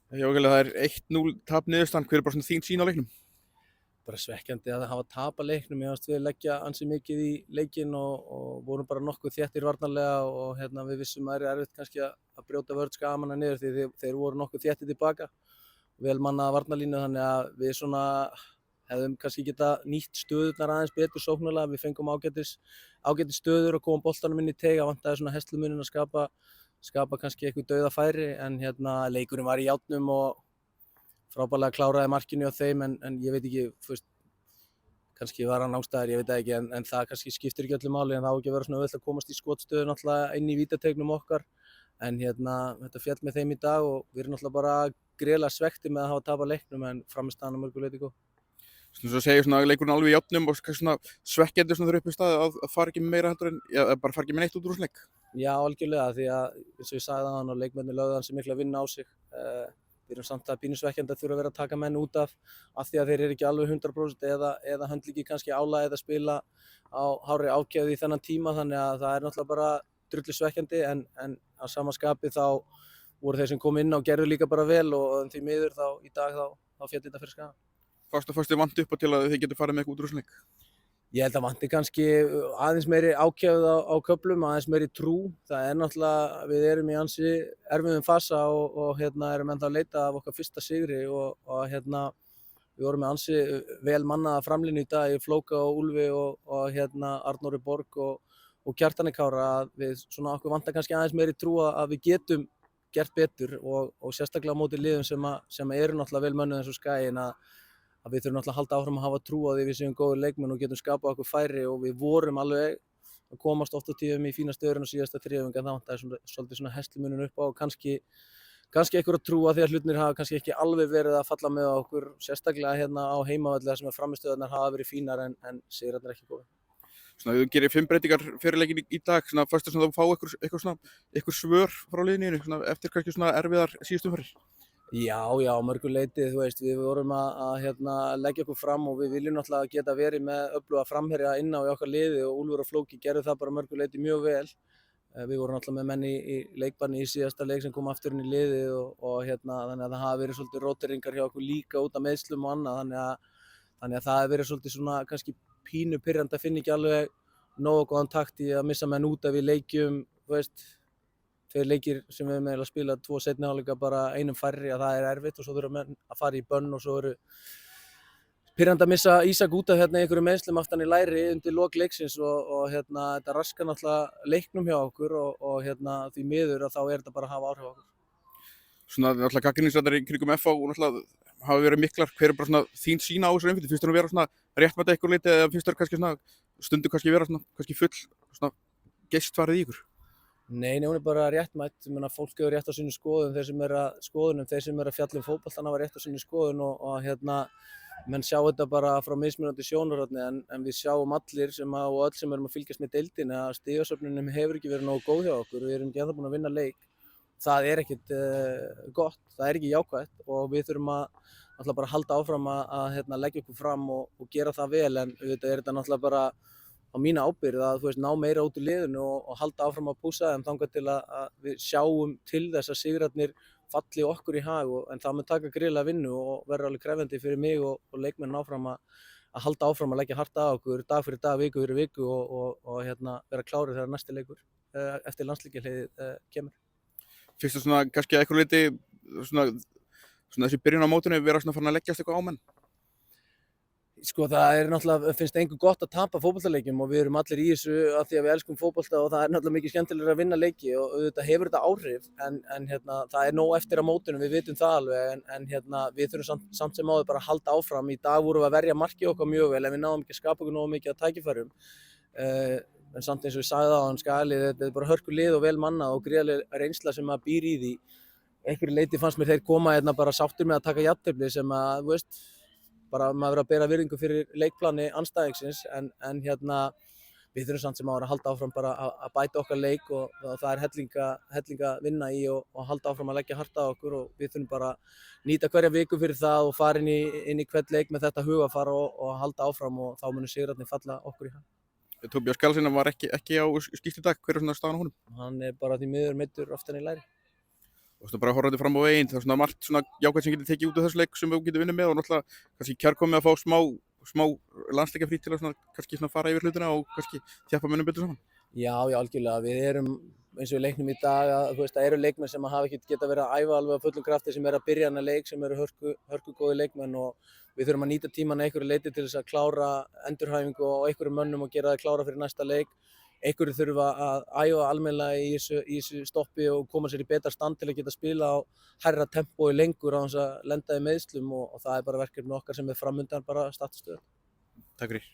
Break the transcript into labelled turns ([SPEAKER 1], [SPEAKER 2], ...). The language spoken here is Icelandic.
[SPEAKER 1] Jókvæðilega það er 1-0 tap niðurstaðan, hver er bara svona þín sín á leiknum?
[SPEAKER 2] Bara svekkjandi að hafa tapað leiknum. Mér fannst við leggja ansi mikið í leikinn og vorum bara nokkuð þéttir varnarlega og við vissum að það er erfitt kannski að brjóta vörn Skagamanna niður því þeir voru nokkuð þéttir tilbaka. Vel mannaða varnarlínu þannig að við svona hefðum kannski getað nýtt stöðurnar aðeins betur sóknarlega. Við fengum ágætis stöður og komum boltanum inn í teig. Það vantaði svona hestlumuninn að skapa kannski eitthvað dauðafæri en leikurinn var í járnum og frábærlega kláraði markinu á þeim en ég veit ekki, kannski var hann ástæður, ég veit það ekki en það kannski skiptir ekki öllu máli en það á ekki að vera svona auðvelt að komast í skotstöðu náttúrulega inn í vítateignum okkar en þetta féll með þeim í dag og við erum náttúrulega bara gríðarlega svekktir með að hafa tapað leiknum en frammistaðan á mörgu leyti góð.
[SPEAKER 1] Svo segir svona leikurinn alveg í járnum og kannski svona svekkjandi svona þegar upp í stað að fara ekki meira heldur en, bara fara ekki með neitt út úr þessum leik.
[SPEAKER 2] Já, algjörlega því að eins og ég sagði áðan og leikmennirnir lögðu ansi mikla vinnu á sig. Við erum samt að pínu svekkjandi að þurfa að vera að taka menn út af því að þeir eru ekki alveg 100% eða höndla ekki kannski álagið að spila á hárri ákefð í þennan tíma þannig að það er náttúrulega bara drullu svekkjandi en á sama skapi þá voru þeir sem kom inn og gerðu líka bara vel og því miður þá í dag þá féll þetta fyrir Skaga.
[SPEAKER 1] Fannst þið vant upp á til að þið getur farið með eitthvað út úr þessum leik?
[SPEAKER 2] Ég held að vanti kannski aðeins meiri ákefð á köflum, aðeins meiri trú. Það er náttúrulega, við erum í ansi erfiðum fasa og erum ennþá að leita af okkar fyrsta sigri og við vorum með ansi vel mannaða framlínu í dag í Flóka og Úlfi og Arnóri Borg og Kjartani Kára að við svona okkur vantar kannski aðeins meiri trú að við getum gert betur og sérstaklega á móti liðum sem eru náttúrulega vel mönnuð eins og Skaginn að við þurfum náttúrulega að halda áfram að hafa trú á því við séum góðir leikmenn og getum skapað okkur færi og við vorum alveg að komast oft á tíðum í fína stöðurinn á síðasta þriðjung en það vantaði svolítið svona hestlumuninn upp á og kannski einhverja trú að því að hlutirnir hafa kannski ekki alveg verið að falla með okkur sérstaklega á heimavelli þar sem frammistöðurnar hafa verið fínar en sigurarnir ekki góðir.
[SPEAKER 1] Svona þú gerir 5 breytingar fyrir leikinn í dag, svona fannst þér svona að þú fá eitthvað svör frá liðinu svona eftir kannski svona erfiðar síðustu umferðir?
[SPEAKER 2] Já, mörgu leyti, við vorum að leggja okkur fram og við viljum náttúrulega geta verið með öfluga framherja inn á í okkar liði og Úlfur og Flóki gerðu það bara mörgu leyti mjög vel. Við vorum náttúrulega með menn í leikbanni í síðasta leik sem kom aftur inn í liðið og þannig að það hafa verið svolítið róteringar hjá okkur líka út af meiðslum og annað þannig að það hefur verið svolítið svona kannski pínu pirrandi að finna ekki alveg nógu góðan takt í að missa menn út af við leikjum, 2 leikir sem við höfum eiginlega spilað 2 seinni hálfleika bara einum færri að það er erfitt og svo þurfa menn að fara í bönn og svo eru pirrandi að missa Ísak út af í einhverju meiðslum aftan í læri undir lok leiksins og þetta raskar náttúrulega leiknum hjá okkur og því miður að þá er þetta bara að hafa áhrif á okkur.
[SPEAKER 1] Svona náttúrulega gagnrýnisraddir í kringum FH og náttúrulega hafa verið miklar, hver er bara svona þín sín á þessari umfjöldun? Finnst þér að vera svona réttmætt eitthvað leyti eða finnst þér kannski svona stundum kannski vera svona kannski full svona geistvarið í ykkur?
[SPEAKER 2] Nei, hún er bara réttmætt. Ég meina fólk hefur rétt á sinni skoðun, þeir sem eru að fjalla fótboltann hafa rétt á sinni skoðun og menn sjá þetta bara frá mismunandi sjónarhorni en við sjáum allir og öll sem erum að fylgjast með deildinni að stigasöfnunin hefur ekki verið nógu góð hjá okkur. Við erum ekki ennþá búin að vinna leik. Það er ekkert gott, það er ekki jákvætt og við þurfum að bara halda áfram að leggja okkur fram og gera það vel en auðvitað er þetta náttúrulega bara á mína ábyrgð að ná meira út í liðinu og halda áfram að pússa þeim þangað til að við sjáum til þess að sigrarnir falli okkur í hag en það mun taka gríðarlega vinnu og verður alveg krefjandi fyrir mig og leikmenn áfram að halda áfram að leggja hart að okkur dag fyrir dag, viku fyrir viku og vera klárið þegar næsti leikur eftir landsleikjahléið kemur.
[SPEAKER 1] Finnst það svona kannski að eitthvað leyti svona þessi byrjun á mótinu vera svona farin að leggjast eitthvað á menn?
[SPEAKER 2] Sko það er náttúrulega, finnst engu gott að tapa fótboltaleikjum og við erum allir í þessu af því að við elskum fótbolta og það er náttúrulega mikið skemmtilegra að vinna leiki og auðvitað hefur þetta áhrif en það er nóg eftir á mótinu, við vitum það alveg en við þurfum samt sem áður bara að halda áfram. Í dag vorum við að verja markið okkar mjög vel en við náðum ekki að skapa okkur nógu mikið að tækifærum en samt eins og ég sagði áðan Skagalið, þetta er bara hörkulið og vel mannað og gríðarleg reynsla sem maður býr í því. Einhverju leyti fannst mér þeir koma bara sáttir með að taka jafntefli sem að, bara maður verður að bera virðingu fyrir leikplani andstæðingsins en við þurfum samt sem áður að halda áfram bara að bæta okkar leik og það er hellinga vinna í og halda áfram að leggja hart á okkur og við þurfum bara nýta hverja viku fyrir það og fara inn í hvern leik með þetta hugafar og halda áfram og þá munu sigrarnir falla okkur í hag.
[SPEAKER 1] Tobias Karlsson var ekki á skýrslu í dag, hver er svona staðan á honum?
[SPEAKER 2] Hann er bara því miður meiddur oftar en í læri.
[SPEAKER 1] og svona bara horfandi fram á veginn, það er svona margt svona jákvæmt sem getur tekið út af þessu leik sem við getum vinnið með og náttúrulega kannski kærkomið að fá smá landsleikjafrí til að svona, kannski svona fara yfir hlutina og kannski þjappa mönnum betur saman.
[SPEAKER 2] Já, algjörlega. Við erum, eins og við leiknum í dag, að það eru leikmenn sem hafa ekki getað verið að æfa alveg á fullum krafti sem eru að byrja hana leik, sem eru hörkugóði leikmenn og við þurfum að nýta tímann að einhverju leyti til þess að klára endurhæfingu á einhverjum mönnum og gera það klára fyrir næsta leik. Einhverju þurfa að æfa almennilega í þessu stoppi og koma sér í betra stand til að geta spila á hærra tempói lengur á þess að lenda í meiðslum og það er bara verkefni okkar sem er framundan bara startastöður.
[SPEAKER 1] Takk fyrir.